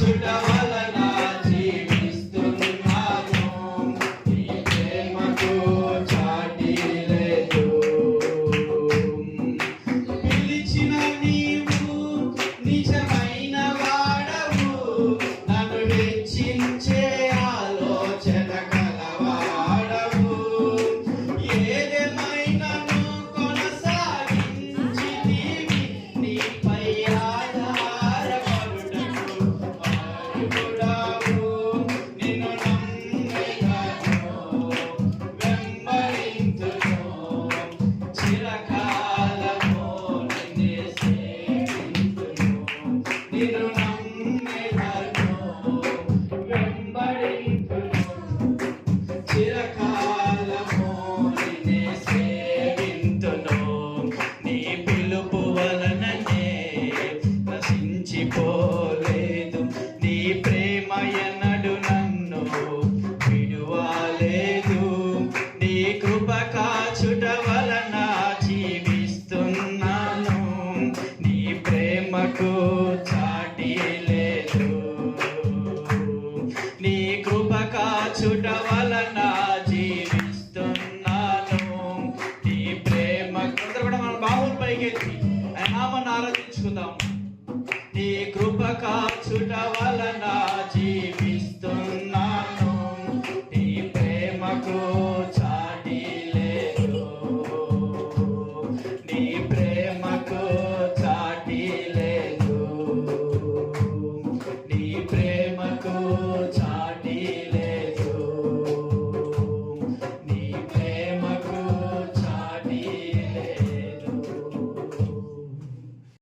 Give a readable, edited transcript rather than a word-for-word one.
కాచుట వలన జీవిస్తున్నాను. నీ ప్రేమకు చాటి లేదు. పిలిచిన నీవు నిజమైన వాడవు, నన్ను హెచ్చించే ఆలోచన కలవాడవు. ఏదేమైనను కొనసాగించితివి, నీపై ఆధారపడుటకు వాడుకుడావు. నిన్ను నమ్మెదను, వెంబడింతును, చిరకాలము నిన్నే సేవింతును. నిన్ను నమ్మెదను, వెంబడింతును, చిరకాలము నిన్నే సేవింతును. నీ పిలుపు వలననే నశించిపోలేదు. నీ ప్రేమ ఎన్నడు నన్ను విడువలేదు. నీ కృప కాచుట వలన జీవిస్తున్నాను. నీ ప్రేమకు చాటి లేదు. నీ కృప కాచుట వలన జీవిస్తున్నాను. నీ ప్రేమకు అందరూ కూడా మన బాహువుల పైకెత్తి ఆయన నామాన్ని ఆరాధించుకుందాం. నీ కృప కాచుట వలన జీవి